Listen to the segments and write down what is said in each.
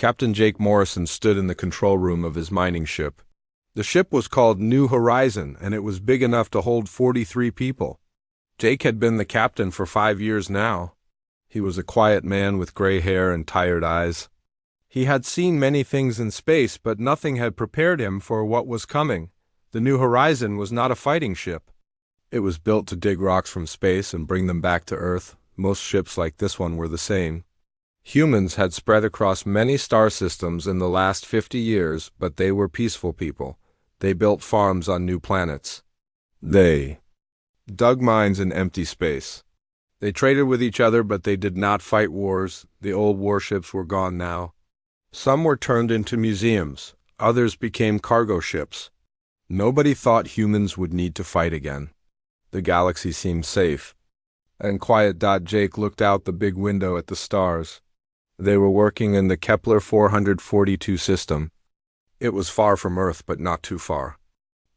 Captain Jake Morrison stood in the control room of his mining ship. The ship was called New Horizon, and it was big enough to hold 43 people. Jake had been the captain for 5 years now. He was a quiet man with gray hair and tired eyes. He had seen many things in space, but nothing had prepared him for what was coming. The New Horizon was not a fighting ship. It was built to dig rocks from space and bring them back to Earth. Most ships like this one were the same. Humans had spread across many star systems in the last 50 years, but they were peaceful people. They built farms on new planets. They dug mines in empty space. They traded with each other, but they did not fight wars. The old warships were gone now. Some were turned into museums. Others became cargo ships. Nobody thought humans would need to fight again. The galaxy seemed safe and quiet. Jake looked out the big window at the stars. They were working in the Kepler 442 system. It was far from Earth, but not too far.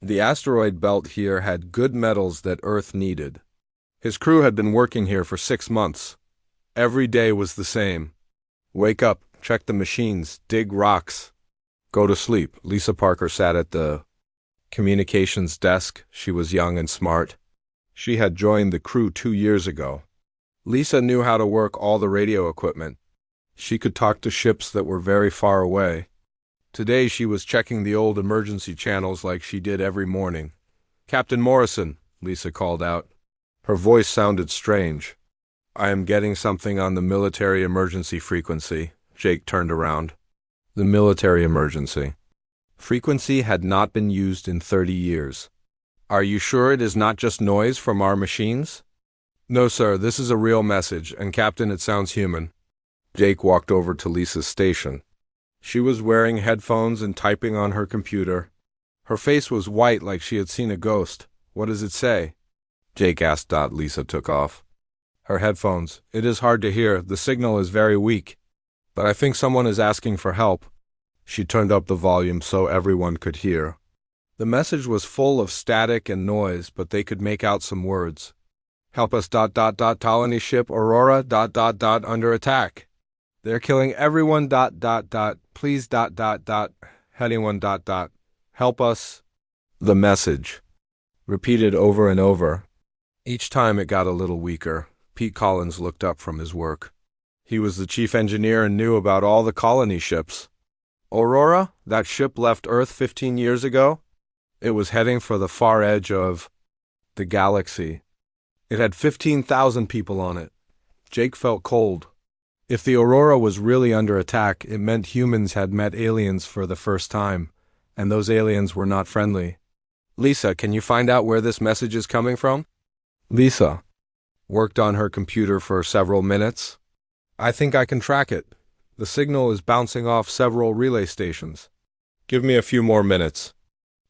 The asteroid belt here had good metals that Earth needed. His crew had been working here for 6 months. Every day was the same. Wake up, check the machines, dig rocks, go to sleep. Lisa Parker sat at the communications desk. She was young and smart. She had joined the crew 2 years ago. Lisa knew how to work all the radio equipment. She could talk to ships that were very far away. Today she was checking the old emergency channels like she did every morning. "Captain Morrison," Lisa called out. Her voice sounded strange. "I am getting something on the military emergency frequency." Jake turned around. The military emergency frequency had not been used in 30 years. "Are you sure it is not just noise from our machines?" "No, sir, this is a real message, and Captain, it sounds human." Jake walked over to Lisa's station. She was wearing headphones and typing on her computer. Her face was white like she had seen a ghost. "What does it say?" Jake asked. Lisa took off her headphones. "It is hard to hear. The signal is very weak. But I think someone is asking for help." She turned up the volume so everyone could hear. The message was full of static and noise, but they could make out some words. "Help us. Colony ship Aurora. Under attack. They're killing everyone. Please. Anyone. Help us." The message, repeated over and over. Each time it got a little weaker. Pete Collins looked up from his work. He was the chief engineer and knew about all the colony ships. Aurora, that ship left Earth 15 years ago. It was heading for the far edge of the galaxy. It had 15,000 people on it. Jake felt cold. If the Aurora was really under attack, it meant humans had met aliens for the first time, and those aliens were not friendly. "Lisa, can you find out where this message is coming from?" Lisa worked on her computer for several minutes. "I think I can track it. The signal is bouncing off several relay stations. Give me a few more minutes."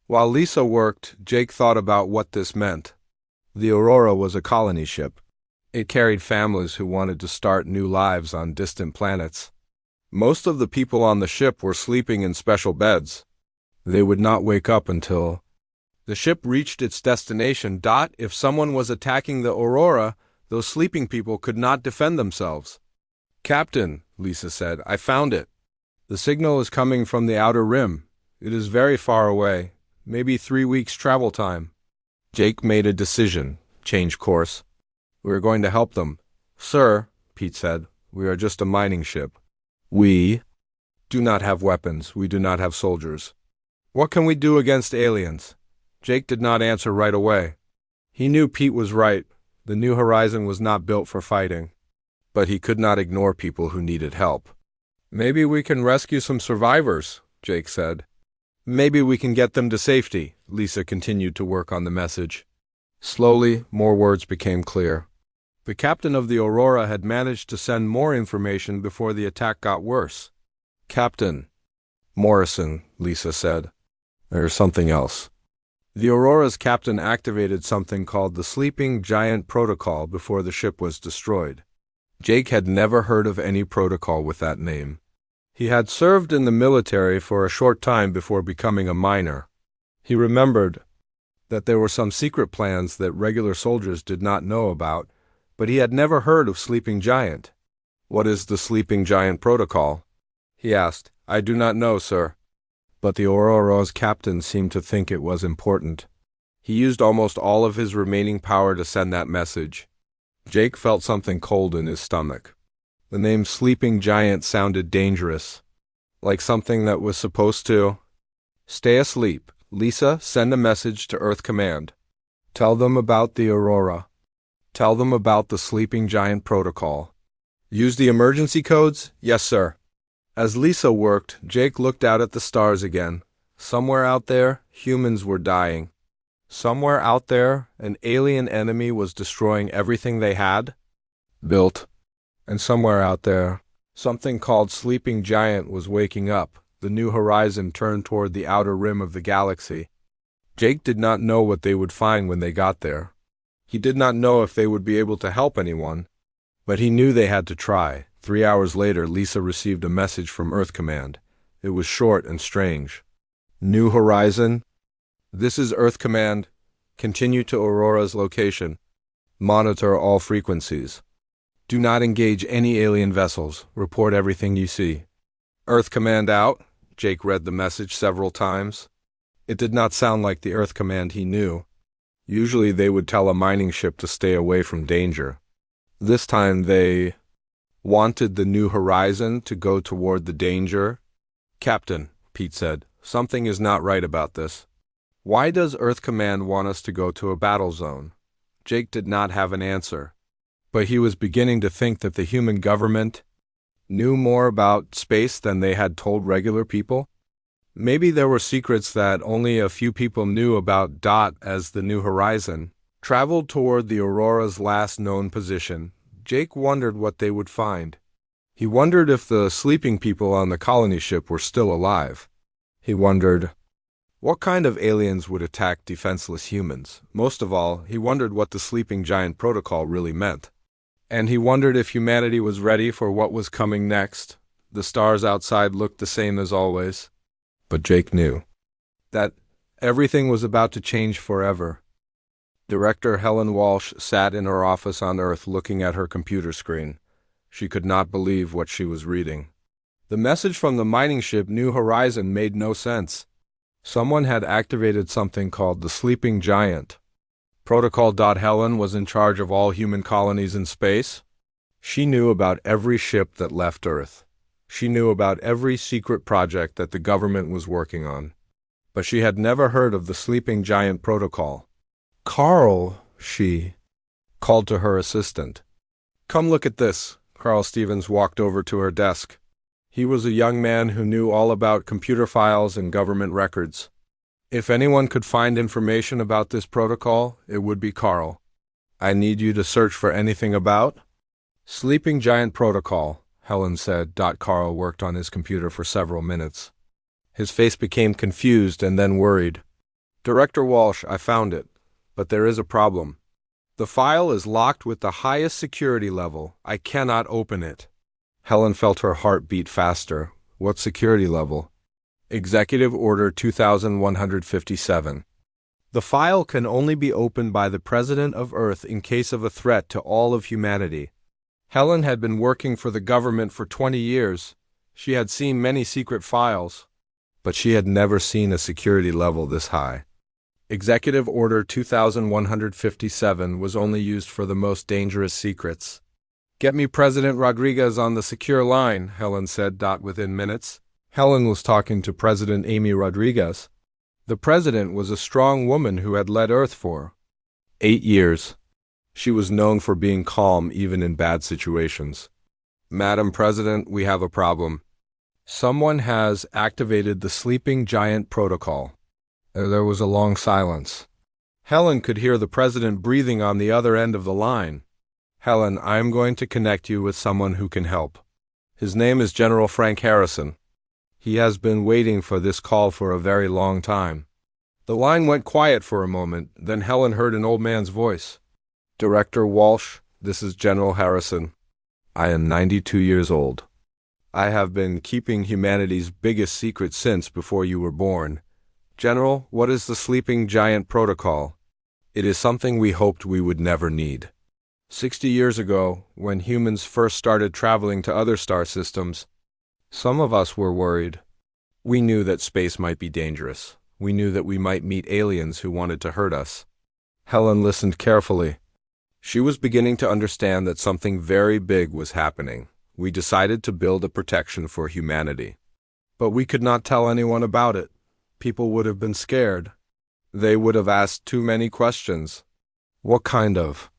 While Lisa worked, Jake thought about what this meant. The Aurora was a colony ship. It carried families who wanted to start new lives on distant planets. Most of the people on the ship were sleeping in special beds. They would not wake up until the ship reached its destination. If someone was attacking the Aurora, those sleeping people could not defend themselves. "Captain," Lisa said, "I found it. The signal is coming from the outer rim. It is very far away, maybe 3 weeks travel time." Jake made a decision, change course. "We are going to help them." "Sir," Pete said, "we are just a mining ship. We do not have weapons. We do not have soldiers. What can we do against aliens?" Jake did not answer right away. He knew Pete was right. The New Horizon was not built for fighting. But he could not ignore people who needed help. "Maybe we can rescue some survivors," Jake said. "Maybe we can get them to safety." Lisa continued to work on the message. Slowly, more words became clear. The captain of the Aurora had managed to send more information before the attack got worse. "Captain Morrison," Lisa said, "there's something else." The Aurora's captain activated something called the Sleeping Giant Protocol before the ship was destroyed. Jake had never heard of any protocol with that name. He had served in the military for a short time before becoming a miner. He remembered that there were some secret plans that regular soldiers did not know about, but he had never heard of Sleeping Giant. "What is the Sleeping Giant Protocol?" he asked. I do not know, sir. But the Aurora's captain seemed to think it was important. He used almost all of his remaining power to send that message. Jake felt something cold in his stomach. The name Sleeping Giant sounded dangerous, like something that was supposed to stay asleep. Lisa, send a message to Earth Command. Tell them about the Aurora. Tell them about the Sleeping Giant protocol. Use the emergency codes? Yes, sir. As Lisa worked, Jake looked out at the stars again. Somewhere out there, humans were dying. Somewhere out there, an alien enemy was destroying everything they had built. And somewhere out there, something called Sleeping Giant was waking up. The new horizon turned toward the outer rim of the galaxy. Jake did not know what they would find when they got there. He did not know if they would be able to help anyone, but he knew they had to try. 3 hours later, Lisa received a message from Earth Command. It was short and strange. New horizon? This is Earth Command. Continue to Aurora's location. Monitor all frequencies. Do not engage any alien vessels. Report everything you see. Earth Command out. Jake read the message several times. It did not sound like the Earth Command he knew. Usually they would tell a mining ship to stay away from danger. This time they wanted the new horizon to go toward the danger. Captain, Pete said, something is not right about this. Why does Earth Command want us to go to a battle zone? Jake did not have an answer, but he was beginning to think that the human government knew more about space than they had told regular people. Maybe there were secrets that only a few people knew about. As the new horizon traveled toward the Aurora's last known position, Jake wondered what they would find. He wondered if the sleeping people on the colony ship were still alive. He wondered what kind of aliens would attack defenseless humans. Most of all, he wondered what the Sleeping Giant protocol really meant. And he wondered if humanity was ready for what was coming next. The stars outside looked the same as always. But Jake knew that everything was about to change forever. Director Helen Walsh sat in her office on Earth looking at her computer screen. She could not believe what she was reading. The message from the mining ship New Horizon made no sense. Someone had activated something called the Sleeping Giant protocol. Helen was in charge of all human colonies in space. She knew about every ship that left Earth. She knew about every secret project that the government was working on. But she had never heard of the Sleeping Giant protocol. Carl, she called to her assistant. Come look at this. Carl Stevens walked over to her desk. He was a young man who knew all about computer files and government records. If anyone could find information about this protocol, it would be Carl. I need you to search for anything about Sleeping Giant protocol, Helen said. Carl worked on his computer for several minutes. His face became confused and then worried. Director Walsh, I found it. But there is a problem. The file is locked with the highest security level. I cannot open it. Helen felt her heart beat faster. What security level? Executive Order 2157. The file can only be opened by the President of Earth in case of a threat to all of humanity. Helen had been working for the government for 20 years. She had seen many secret files, but she had never seen a security level this high. Executive Order 2157 was only used for the most dangerous secrets. Get me President Rodriguez on the secure line, Helen said. Within minutes, Helen was talking to President Amy Rodriguez. The president was a strong woman who had led Earth for 8 years. She was known for being calm even in bad situations. Madam President, we have a problem. Someone has activated the Sleeping Giant protocol. There was a long silence. Helen could hear the president breathing on the other end of the line. Helen, I am going to connect you with someone who can help. His name is General Frank Harrison. He has been waiting for this call for a very long time. The line went quiet for a moment, then Helen heard an old man's voice. Director Walsh, this is General Harrison. I am 92 years old. I have been keeping humanity's biggest secret since before you were born. General, what is the Sleeping Giant protocol? It is something we hoped we would never need. 60 years ago, when humans first started traveling to other star systems, Some of us were worried. We knew that space might be dangerous. We knew that we might meet aliens who wanted to hurt us. Helen listened carefully. She was beginning to understand that something very big was happening. We decided to build a protection for humanity. But we could not tell anyone about it. People would have been scared. They would have asked too many questions. What kind of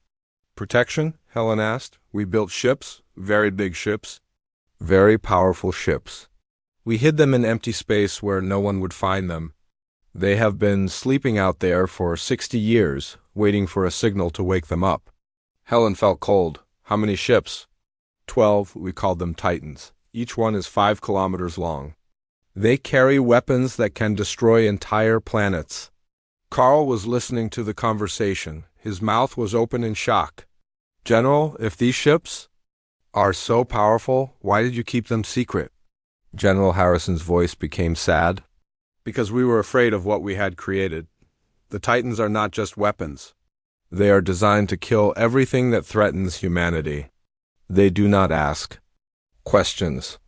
protection? Helen asked. We built ships, very big ships, very powerful ships. We hid them in empty space where no one would find them. They have been sleeping out there for 60 years, waiting for a signal to wake them up. Helen felt cold. How many ships? 12, we called them Titans. Each one is 5 kilometers long. They carry weapons that can destroy entire planets. Carl was listening to the conversation. His mouth was open in shock. General, if these ships are so powerful, why did you keep them secret? General Harrison's voice became sad. Because we were afraid of what we had created. The Titans are not just weapons. They are designed to kill everything that threatens humanity. They do not ask questions.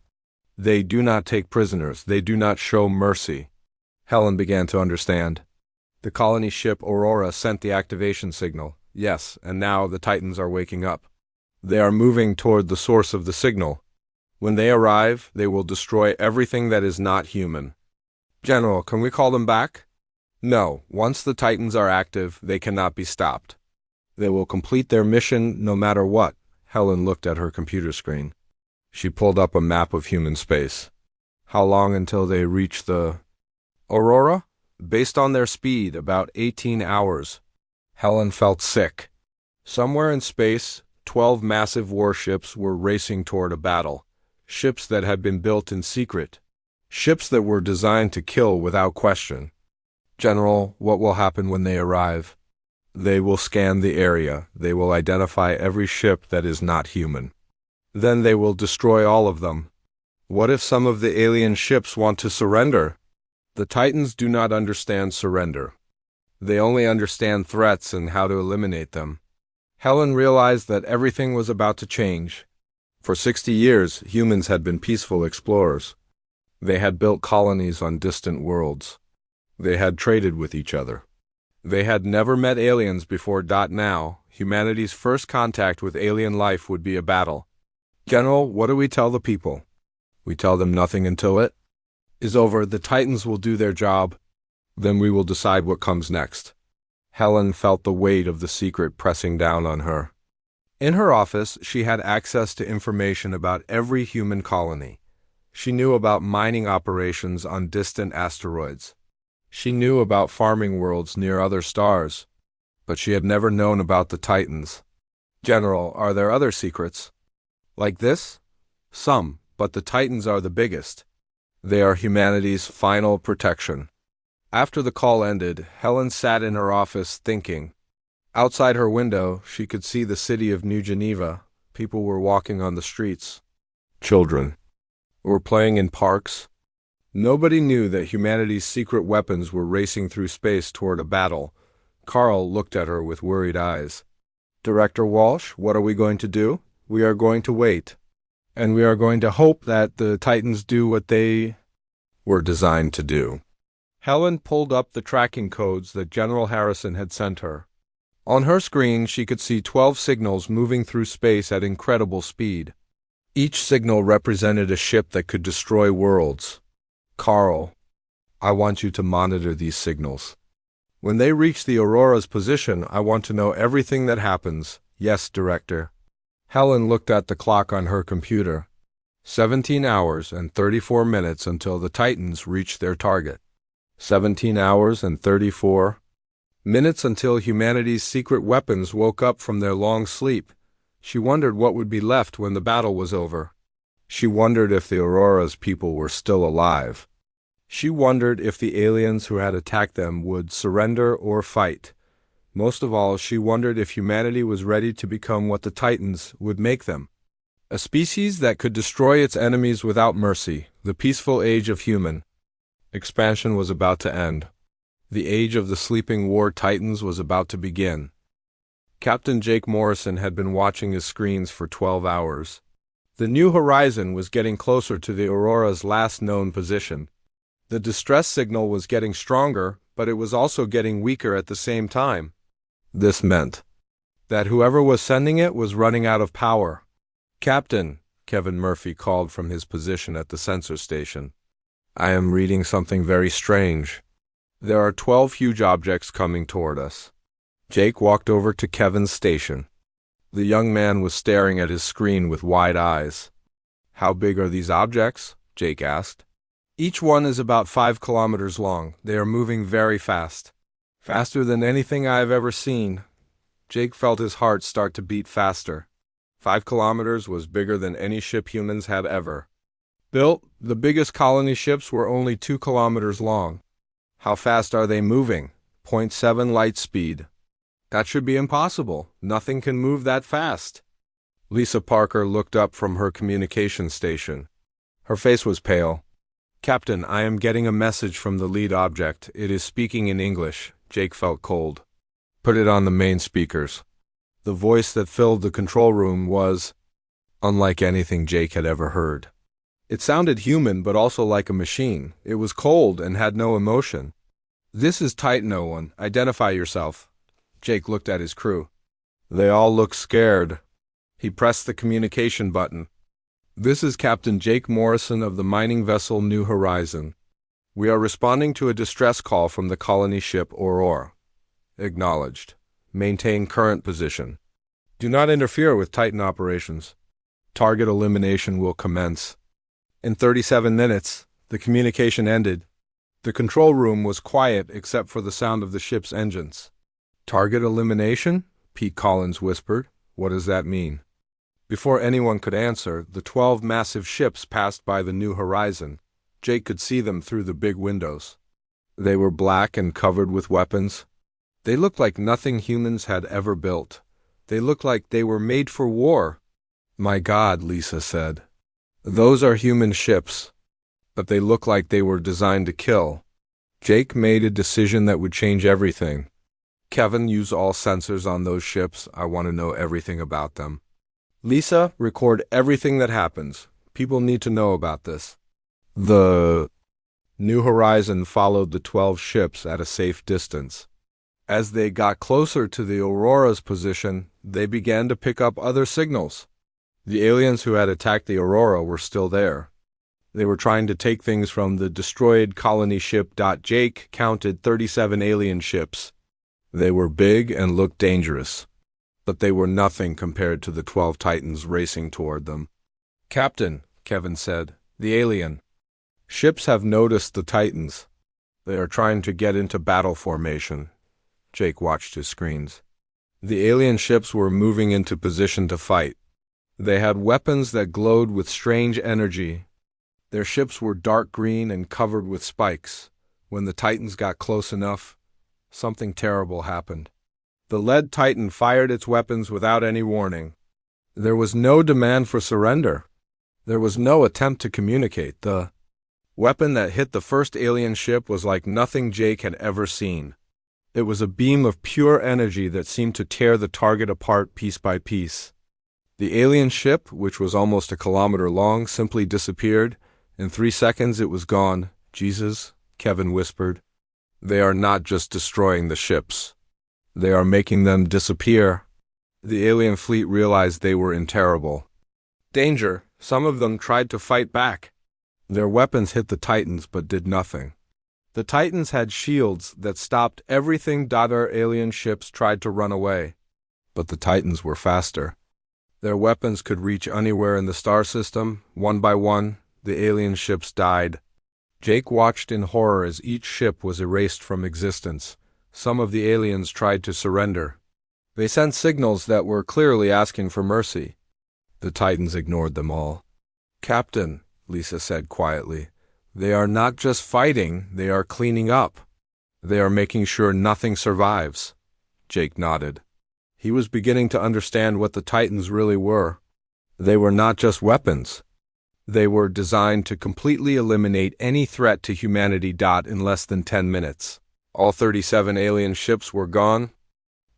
They do not take prisoners. They do not show mercy. Helen began to understand. The colony ship Aurora sent the activation signal. Yes, and now the Titans are waking up. They are moving toward the source of the signal. When they arrive, they will destroy everything that is not human. General, can we call them back? No, once the Titans are active, they cannot be stopped. They will complete their mission no matter what. Helen looked at her computer screen. She pulled up a map of human space. How long until they reach the Aurora? Based on their speed, about 18 hours. Helen felt sick. Somewhere in space, 12 massive warships were racing toward a battle. Ships that had been built in secret. Ships that were designed to kill without question. General, what will happen when they arrive? They will scan the area. They will identify every ship that is not human. Then they will destroy all of them. What if some of the alien ships want to surrender? The Titans do not understand surrender. They only understand threats and how to eliminate them. Helen realized that everything was about to change. For 60 years, humans had been peaceful explorers. They had built colonies on distant worlds. They had traded with each other. They had never met aliens before. Now, humanity's first contact with alien life would be a battle. General, what do we tell the people? We tell them nothing until it is over. The Titans will do their job. Then we will decide what comes next. Helen felt the weight of the secret pressing down on her. In her office, she had access to information about every human colony. She knew about mining operations on distant asteroids. She knew about farming worlds near other stars. But she had never known about the Titans. General, are there other secrets? Like this? Some, but the Titans are the biggest. They are humanity's final protection. After the call ended, Helen sat in her office thinking. Outside her window, she could see the city of New Geneva. People were walking on the streets. Children were playing in parks. Nobody knew that humanity's secret weapons were racing through space toward a battle. Carl looked at her with worried eyes. Director Walsh, what are we going to do? We are going to wait. And we are going to hope that the Titans do what they were designed to do. Helen pulled up the tracking codes that General Harrison had sent her. On her screen, she could see 12 signals moving through space at incredible speed. Each signal represented a ship that could destroy worlds. Carl, I want you to monitor these signals. When they reach the Aurora's position, I want to know everything that happens. Yes, Director. Helen looked at the clock on her computer. 17 hours and 34 minutes until the Titans reached their target. 17 hours and 34 minutes until humanity's secret weapons woke up from their long sleep. She wondered what would be left when the battle was over. She wondered if the Aurora's people were still alive. She wondered if the aliens who had attacked them would surrender or fight. Most of all, she wondered if humanity was ready to become what the Titans would make them. A species that could destroy its enemies without mercy. The peaceful age of human expansion was about to end. The age of the sleeping war Titans was about to begin. Captain Jake Morrison had been watching his screens for 12 hours. The New Horizon was getting closer to the Aurora's last known position. The distress signal was getting stronger, but it was also getting weaker at the same time. This meant that whoever was sending it was running out of power. "Captain," Kevin Murphy called from his position at the sensor station. "I am reading something very strange. There are 12 huge objects coming toward us." Jake walked over to Kevin's station. The young man was staring at his screen with wide eyes. "How big are these objects?" Jake asked. "Each one is about 5 kilometers long. They are moving very fast. Faster than anything I have ever seen." Jake felt his heart start to beat faster. 5 kilometers was bigger than any ship humans had ever built. The biggest colony ships were only 2 kilometers long. "How fast are they moving?" "0.7 light speed." "That should be impossible. Nothing can move that fast." Lisa Parker looked up from her communication station. Her face was pale. "Captain, I am getting a message from the lead object. It is speaking in English." Jake felt cold. "Put it on the main speakers." The voice that filled the control room was unlike anything Jake had ever heard. It sounded human but also like a machine. It was cold and had no emotion. "This is Titan 01. Identify yourself." Jake looked at his crew. They all looked scared. He pressed the communication button. "This is Captain Jake Morrison of the mining vessel New Horizon. We are responding to a distress call from the colony ship Aurora. Acknowledged. Maintain current position. Do not interfere with Titan operations. Target elimination will commence." In 37 minutes, the communication ended. The control room was quiet except for the sound of the ship's engines. "Target elimination?" Pete Collins whispered. "What does that mean?" Before anyone could answer, the 12 massive ships passed by the New Horizon. Jake could see them through the big windows. They were black and covered with weapons. They looked like nothing humans had ever built. They looked like they were made for war. "My God," Lisa said. "Those are human ships, but they look like they were designed to kill." Jake made a decision that would change everything. "Kevin, use all sensors on those ships. I want to know everything about them." "Lisa, record everything that happens. People need to know about this." The New Horizon followed the 12 ships at a safe distance. As they got closer to the Aurora's position, they began to pick up other signals. The aliens who had attacked the Aurora were still there. They were trying to take things from the destroyed colony ship. Jake counted 37 alien ships. They were big and looked dangerous, but they were nothing compared to the 12 Titans racing toward them. "Captain," Kevin said, "the alien ships have noticed the Titans. They are trying to get into battle formation." Jake watched his screens. The alien ships were moving into position to fight. They had weapons that glowed with strange energy. Their ships were dark green and covered with spikes. When the Titans got close enough, something terrible happened. The lead Titan fired its weapons without any warning. There was no demand for surrender. There was no attempt to communicate. The weapon that hit the first alien ship was like nothing Jake had ever seen. It was a beam of pure energy that seemed to tear the target apart piece by piece. The alien ship, which was almost a kilometer long, simply disappeared. In 3 seconds it was gone. "Jesus," Kevin whispered. "They are not just destroying the ships. They are making them disappear." The alien fleet realized they were in terrible danger. Some of them tried to fight back. Their weapons hit the Titans but did nothing. The Titans had shields that stopped everything. Our alien ships tried to run away, but the Titans were faster. Their weapons could reach anywhere in the star system. One by one, the alien ships died. Jake watched in horror as each ship was erased from existence. Some of the aliens tried to surrender. They sent signals that were clearly asking for mercy. The Titans ignored them all. "Captain," Lisa said quietly, "they are not just fighting, they are cleaning up. They are making sure nothing survives." Jake nodded. He was beginning to understand what the Titans really were. They were not just weapons. They were designed to completely eliminate any threat to humanity. In less than 10 minutes, all 37 alien ships were gone.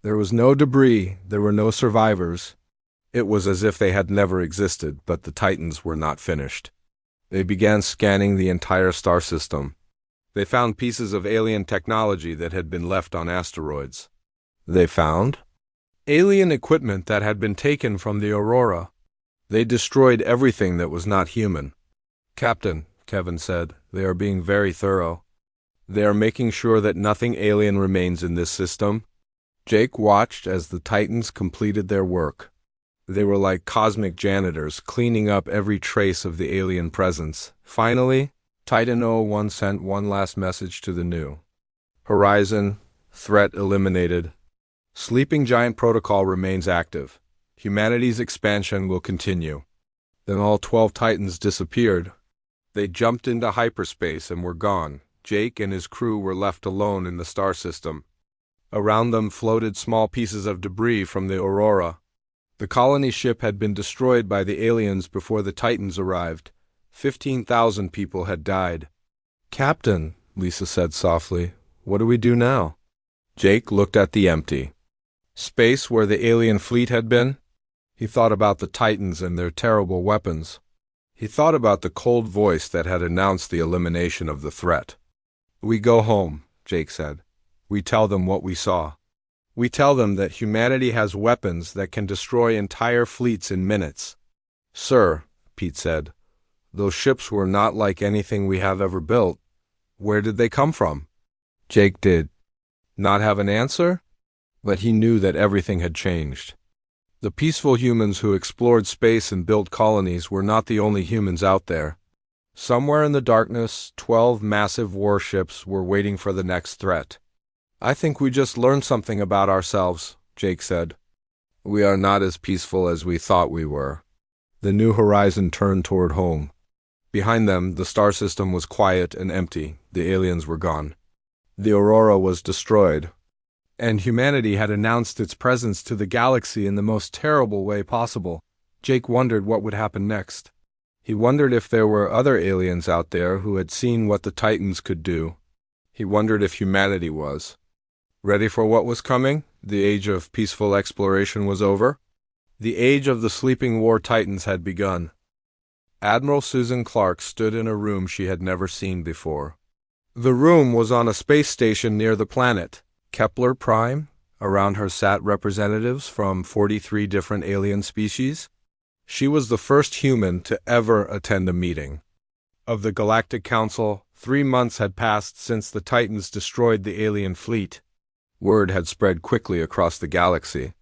There was no debris, there were no survivors. It was as if they had never existed, but the Titans were not finished. They began scanning the entire star system. They found pieces of alien technology that had been left on asteroids. They found alien equipment that had been taken from the Aurora. They destroyed everything that was not human. "Captain," Kevin said, "they are being very thorough. They are making sure that nothing alien remains in this system." Jake watched as the Titans completed their work. They were like cosmic janitors, cleaning up every trace of the alien presence. Finally, Titan 01 sent one last message to the New Horizon. Threat eliminated. Sleeping Giant Protocol remains active. Humanity's expansion will continue. Then all 12 Titans disappeared. They jumped into hyperspace and were gone. Jake and his crew were left alone in the star system. Around them floated small pieces of debris from the Aurora. The colony ship had been destroyed by the aliens before the Titans arrived. 15,000 people had died. "Captain," Lisa said softly, "what do we do now?" Jake looked at the empty space where the alien fleet had been. He thought about the Titans and their terrible weapons. He thought about the cold voice that had announced the elimination of the threat. "We go home," Jake said. "We tell them what we saw. We tell them that humanity has weapons that can destroy entire fleets in minutes." "Sir," Pete said, "those ships were not like anything we have ever built. Where did they come from?" Jake did not have an answer, but he knew that everything had changed. The peaceful humans who explored space and built colonies were not the only humans out there. Somewhere in the darkness, 12 massive warships were waiting for the next threat. "I think we just learned something about ourselves," Jake said. "We are not as peaceful as we thought we were." The New Horizon turned toward home. Behind them, the star system was quiet and empty. The aliens were gone. The Aurora was destroyed, and humanity had announced its presence to the galaxy in the most terrible way possible. Jake wondered what would happen next. He wondered if there were other aliens out there who had seen what the Titans could do. He wondered if humanity was ready for what was coming. The age of peaceful exploration was over. The age of the sleeping war Titans had begun. Admiral Susan Clark stood in a room she had never seen before. The room was on a space station near the planet Kepler Prime. Around her sat representatives from 43 different alien species. She was the first human to ever attend a meeting of the Galactic Council. 3 months had passed since the Titans destroyed the alien fleet. Word had spread quickly across the galaxy.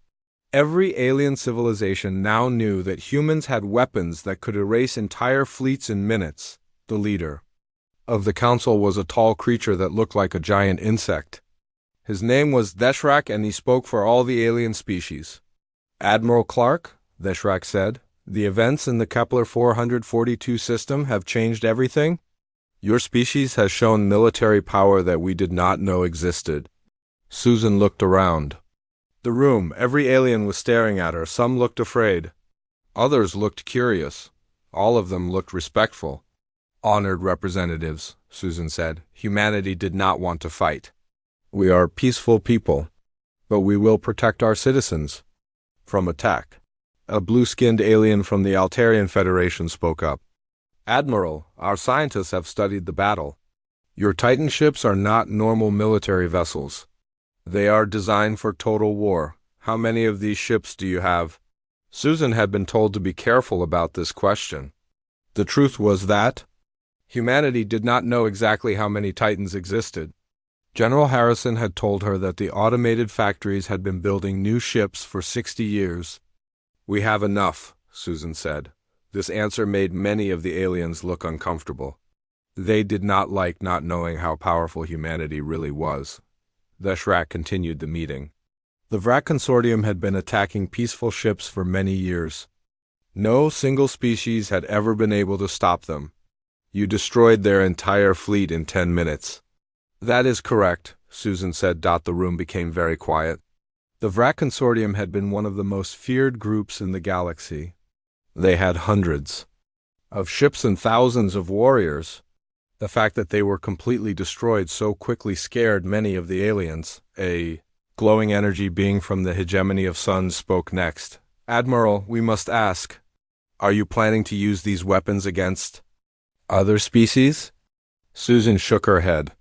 Every alien civilization now knew that humans had weapons that could erase entire fleets in minutes. The leader of the council was a tall creature that looked like a giant insect. His name was Deshrak, and he spoke for all the alien species. "Admiral Clark," Deshrak said, "the events in the Kepler 442 system have changed everything. Your species has shown military power that we did not know existed." Susan looked around the room. Every alien was staring at her. Some looked afraid. Others looked curious. All of them looked respectful. "Honored representatives," Susan said, "humanity did not want to fight. We are peaceful people, but we will protect our citizens from attack." A blue-skinned alien from the Altarian Federation spoke up. "Admiral, our scientists have studied the battle. Your Titan ships are not normal military vessels. They are designed for total war. How many of these ships do you have?" Susan had been told to be careful about this question. The truth was that humanity did not know exactly how many Titans existed. General Harrison had told her that the automated factories had been building new ships for 60 years. "We have enough," Susan said. This answer made many of the aliens look uncomfortable. They did not like not knowing how powerful humanity really was. Deshrak continued the meeting. The Vrak Consortium had been attacking peaceful ships for many years. No single species had ever been able to stop them. You destroyed their entire fleet in 10 minutes. "That is correct," Susan said. The room became very quiet. The Vrak Consortium had been one of the most feared groups in the galaxy. They had hundreds of ships and thousands of warriors. The fact that they were completely destroyed so quickly scared many of the aliens. A glowing energy being from the hegemony of suns spoke next. Admiral, we must ask, are you planning to use these weapons against other species? Susan shook her head.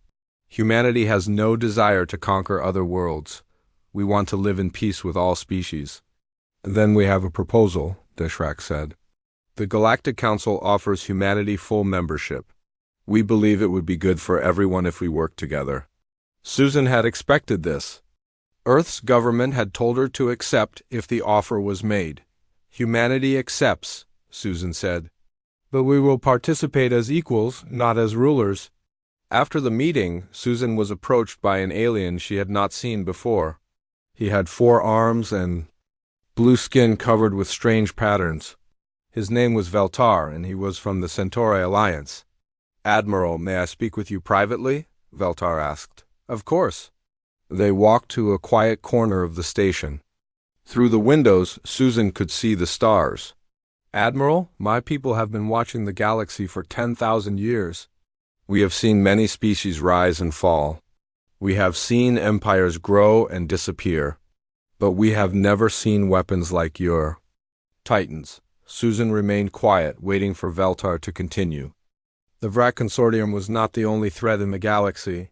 Humanity has no desire to conquer other worlds. We want to live in peace with all species. Then we have a proposal, Dishrak said. The Galactic Council offers humanity full membership. We believe it would be good for everyone if we worked together. Susan had expected this. Earth's government had told her to accept if the offer was made. Humanity accepts, Susan said. But we will participate as equals, not as rulers. After the meeting, Susan was approached by an alien she had not seen before. He had 4 arms and blue skin covered with strange patterns. His name was Veltar, and he was from the Centauri Alliance. Admiral, may I speak with you privately? Veltar asked. Of course. They walked to a quiet corner of the station. Through the windows, Susan could see the stars. Admiral, my people have been watching the galaxy for 10,000 years. We have seen many species rise and fall. We have seen empires grow and disappear. But we have never seen weapons like your Titans. Susan remained quiet, waiting for Veltar to continue. The Vrak Consortium was not the only threat in the galaxy.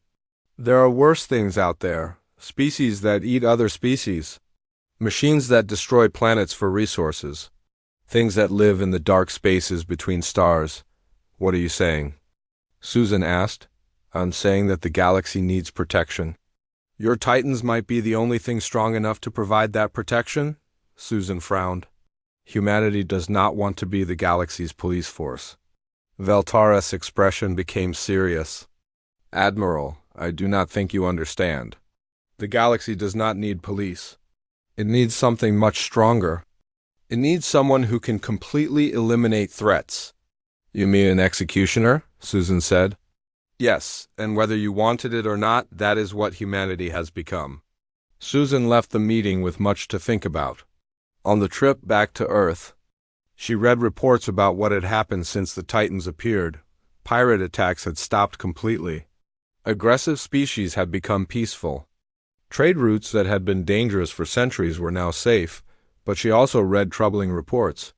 There are worse things out there, species that eat other species, machines that destroy planets for resources, things that live in the dark spaces between stars. What are you saying? Susan asked. I'm saying that the galaxy needs protection. Your Titans might be the only thing strong enough to provide that protection? Susan frowned. Humanity does not want to be the galaxy's police force. Veltar's expression became serious. Admiral, I do not think you understand. The galaxy does not need police. It needs something much stronger. It needs someone who can completely eliminate threats. You mean an executioner? Susan said. Yes, and whether you wanted it or not, that is what humanity has become. Susan left the meeting with much to think about. On the trip back to Earth, she read reports about what had happened since the Titans appeared. Pirate attacks had stopped completely. Aggressive species had become peaceful. Trade routes that had been dangerous for centuries were now safe, but she also read troubling reports.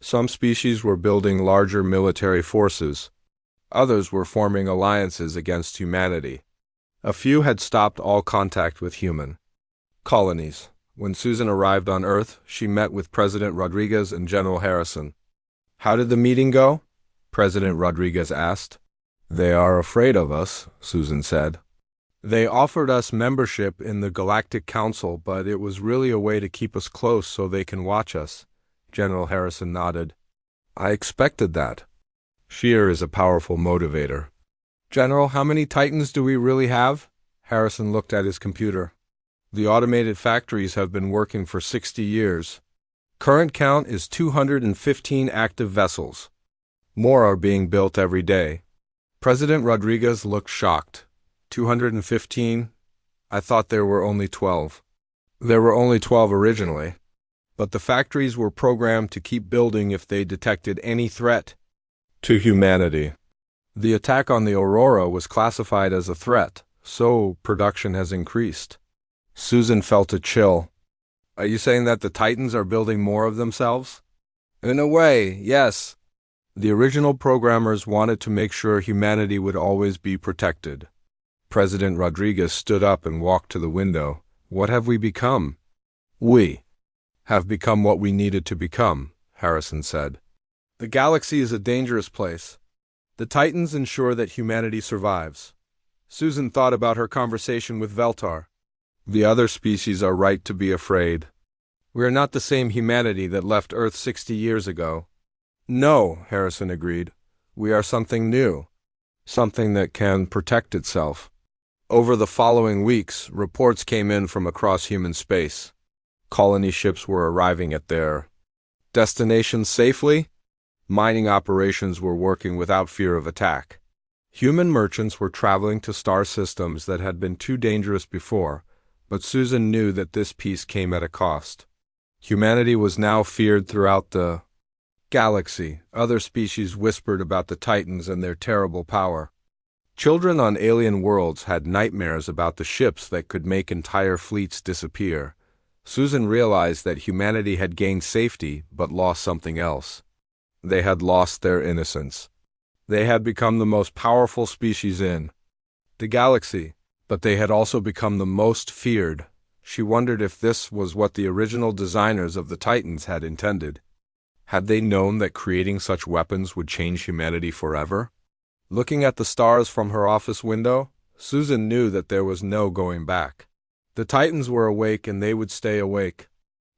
Some species were building larger military forces. Others were forming alliances against humanity. A few had stopped all contact with human colonies. When Susan arrived on Earth, she met with President Rodriguez and General Harrison. How did the meeting go? President Rodriguez asked. They are afraid of us, Susan said. They offered us membership in the Galactic Council, but it was really a way to keep us close so they can watch us. General Harrison nodded. I expected that. Fear is a powerful motivator. General, how many Titans do we really have? Harrison looked at his computer. The automated factories have been working for 60 years. Current count is 215 active vessels. More are being built every day. President Rodriguez looked shocked. 215? I thought there were only 12. There were only 12 originally. But the factories were programmed to keep building if they detected any threat to humanity. The attack on the Aurora was classified as a threat, so production has increased. Susan felt a chill. Are you saying that the Titans are building more of themselves? In a way, yes. The original programmers wanted to make sure humanity would always be protected. President Rodriguez stood up and walked to the window. What have we become? We have become what we needed to become, Harrison said. The galaxy is a dangerous place. The Titans ensure that humanity survives. Susan thought about her conversation with Veltar. The other species are right to be afraid. We are not the same humanity that left Earth 60 years ago. No, Harrison agreed. We are something new. Something that can protect itself. Over the following weeks, reports came in from across human space. Colony ships were arriving at their destinations safely. Mining operations were working without fear of attack. Human merchants were traveling to star systems that had been too dangerous before, but Susan knew that this peace came at a cost. Humanity was now feared throughout the galaxy. Other species whispered about the Titans and their terrible power. Children on alien worlds had nightmares about the ships that could make entire fleets disappear. Susan realized that humanity had gained safety but lost something else. They had lost their innocence. They had become the most powerful species in the galaxy, but they had also become the most feared. She wondered if this was what the original designers of the Titans had intended. Had they known that creating such weapons would change humanity forever? Looking at the stars from her office window, Susan knew that there was no going back. The Titans were awake and they would stay awake.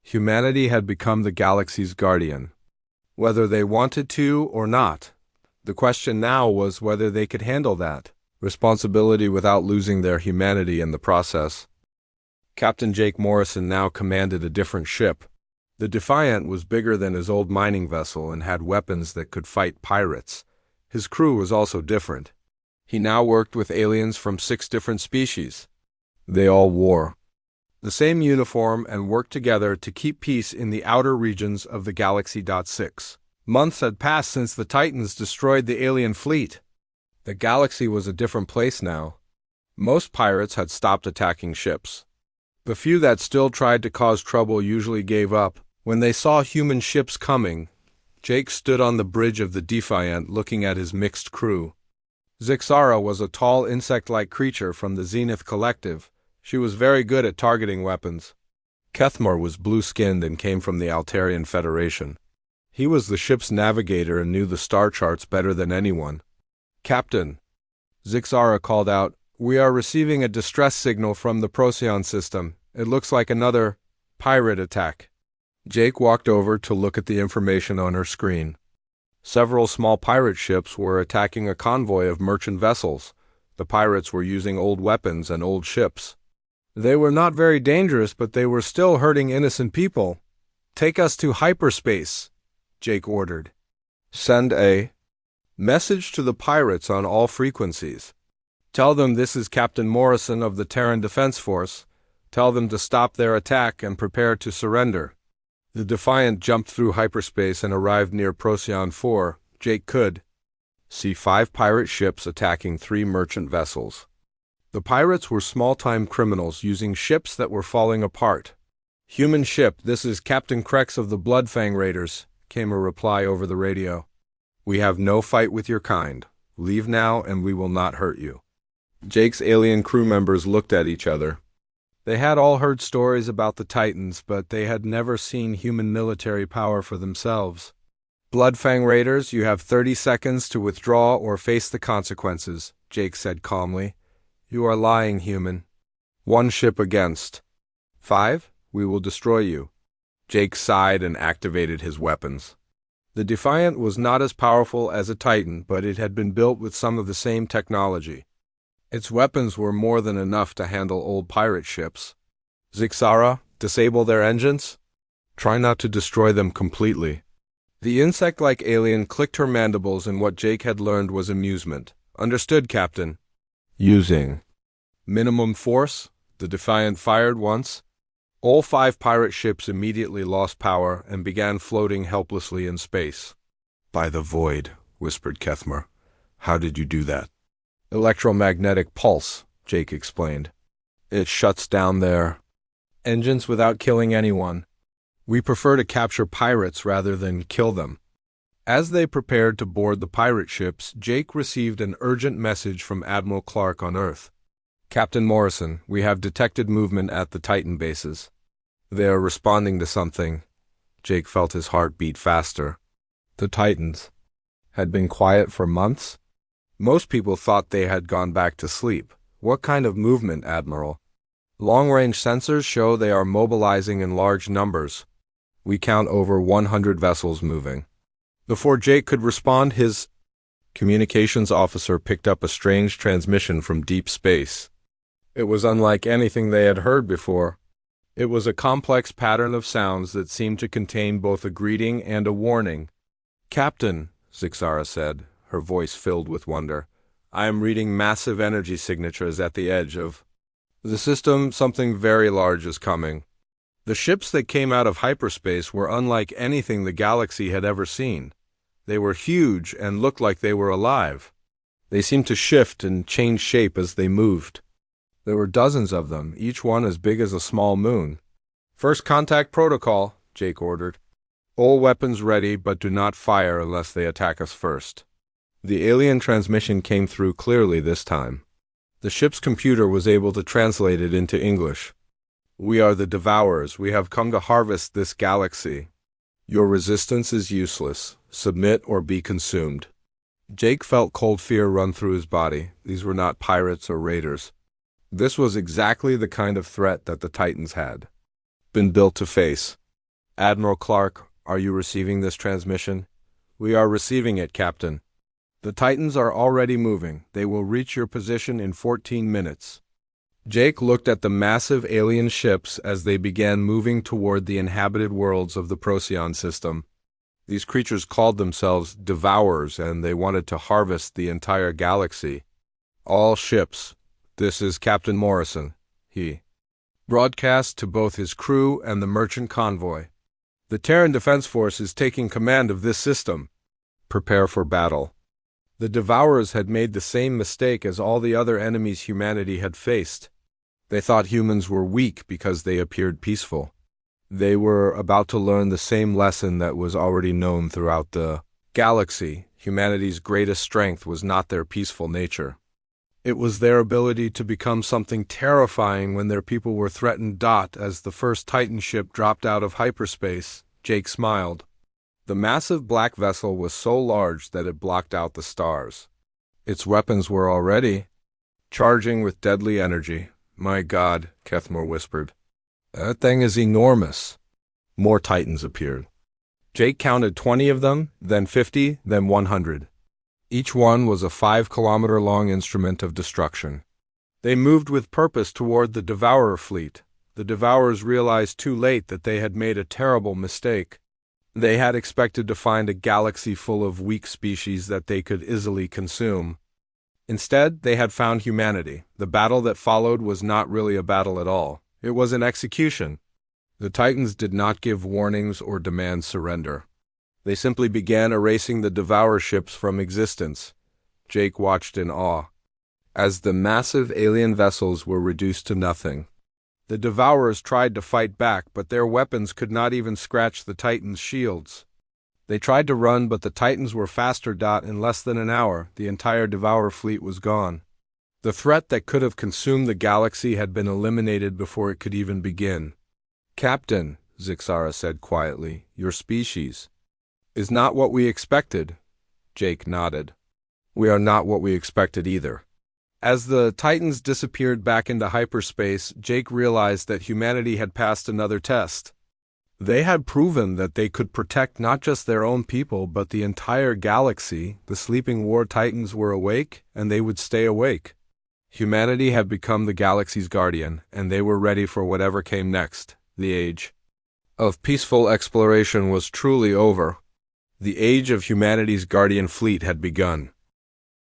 Humanity had become the galaxy's guardian. Whether they wanted to or not, the question now was whether they could handle that responsibility without losing their humanity in the process. Captain Jake Morrison now commanded a different ship. The Defiant was bigger than his old mining vessel and had weapons that could fight pirates. His crew was also different. He now worked with aliens from 6 different species. They all wore the same uniform and worked together to keep peace in the outer regions of the Galaxy. 6 months had passed since the Titans destroyed the alien fleet. The galaxy was a different place now. Most pirates had stopped attacking ships. The few that still tried to cause trouble usually gave up. When they saw human ships coming, Jake stood on the bridge of the Defiant looking at his mixed crew. Zixara was a tall insect-like creature from the Zenith Collective. She was very good at targeting weapons. Kethmar was blue-skinned and came from the Altarian Federation. He was the ship's navigator and knew the star charts better than anyone. "Captain," Zixara called out, "we are receiving a distress signal from the Procyon system. It looks like another pirate attack." Jake walked over to look at the information on her screen. Several small pirate ships were attacking a convoy of merchant vessels. The pirates were using old weapons and old ships. They were not very dangerous, but they were still hurting innocent people. "Take us to hyperspace," Jake ordered. "Send a message to the pirates on all frequencies. Tell them this is Captain Morrison of the Terran Defense Force. Tell them to stop their attack and prepare to surrender." The Defiant jumped through hyperspace and arrived near Procyon 4. Jake could see 5 pirate ships attacking 3 merchant vessels. The pirates were small-time criminals using ships that were falling apart. "Human ship, this is Captain Krex of the Bloodfang Raiders," came a reply over the radio. "We have no fight with your kind. Leave now and we will not hurt you." Jake's alien crew members looked at each other. They had all heard stories about the Titans, but they had never seen human military power for themselves. "Bloodfang Raiders, you have 30 seconds to withdraw or face the consequences," Jake said calmly. "You are lying, human. 1 ship against 5, we will destroy you." Jake sighed and activated his weapons. The Defiant was not as powerful as a Titan, but it had been built with some of the same technology. Its weapons were more than enough to handle old pirate ships. "Zixara, disable their engines. Try not to destroy them completely." The insect-like alien clicked her mandibles in what Jake had learned was amusement. "Understood, Captain." Using minimum force, the Defiant fired once. All 5 pirate ships immediately lost power and began floating helplessly in space. "By the void," whispered Kethmar. "How did you do that?" "Electromagnetic pulse," Jake explained. "It shuts down their engines without killing anyone. We prefer to capture pirates rather than kill them." As they prepared to board the pirate ships, Jake received an urgent message from Admiral Clark on Earth. "Captain Morrison, we have detected movement at the Titan bases. They are responding to something." Jake felt his heart beat faster. The Titans had been quiet for months? Most people thought they had gone back to sleep. "What kind of movement, Admiral?" "Long-range sensors show they are mobilizing in large numbers. We count over 100 vessels moving." Before Jake could respond, his communications officer picked up a strange transmission from deep space. It was unlike anything they had heard before. It was a complex pattern of sounds that seemed to contain both a greeting and a warning. "Captain," Zixara said, her voice filled with wonder, "I am reading massive energy signatures at the edge of the system. Something very large is coming." The ships that came out of hyperspace were unlike anything the galaxy had ever seen. They were huge and looked like they were alive. They seemed to shift and change shape as they moved. There were dozens of them, each one as big as a small moon. First contact protocol, Jake ordered. All weapons ready, but do not fire unless they attack us first. The alien transmission came through clearly this time. The ship's computer was able to translate it into English. We are the Devourers. We have come to harvest this galaxy. Your resistance is useless. Submit or be consumed. Jake felt cold fear run through his body. These were not pirates or raiders. This was exactly the kind of threat that the Titans had been built to face. Admiral Clark, are you receiving this transmission? We are receiving it, Captain. The Titans are already moving. They will reach your position in 14 minutes. Jake looked at the massive alien ships as they began moving toward the inhabited worlds of the Procyon system. These creatures called themselves Devourers, and they wanted to harvest the entire galaxy. All ships. This is Captain Morrison, he broadcast to both his crew and the merchant convoy. The Terran Defense Force is taking command of this system. Prepare for battle. The Devourers had made the same mistake as all the other enemies humanity had faced. They thought humans were weak because they appeared peaceful. They were about to learn the same lesson that was already known throughout the galaxy. Humanity's greatest strength was not their peaceful nature. It was their ability to become something terrifying when their people were threatened. As the first Titan ship dropped out of hyperspace, Jake smiled. The massive black vessel was so large that it blocked out the stars. Its weapons were already charging with deadly energy. My God, Kethmore whispered. That thing is enormous. More Titans appeared. Jake counted 20 of them, then 50, then 100. Each one was a 5-kilometer-long instrument of destruction. They moved with purpose toward the Devourer fleet. The Devourers realized too late that they had made a terrible mistake. They had expected to find a galaxy full of weak species that they could easily consume. Instead, they had found humanity. The battle that followed was not really a battle at all. It was an execution. The Titans did not give warnings or demand surrender. They simply began erasing the Devourer ships from existence. Jake watched in awe as the massive alien vessels were reduced to nothing. The Devourers tried to fight back, but their weapons could not even scratch the Titans' shields. They tried to run, but the Titans were faster. In less than an hour, the entire Devourer fleet was gone. The threat that could have consumed the galaxy had been eliminated before it could even begin. Captain, Zixara said quietly, your species is not what we expected. Jake nodded. We are not what we expected either. As the Titans disappeared back into hyperspace, Jake realized that humanity had passed another test. They had proven that they could protect not just their own people, but the entire galaxy. The sleeping war Titans were awake, and they would stay awake. Humanity had become the galaxy's guardian, and they were ready for whatever came next. The age of peaceful exploration was truly over. The age of humanity's guardian fleet had begun.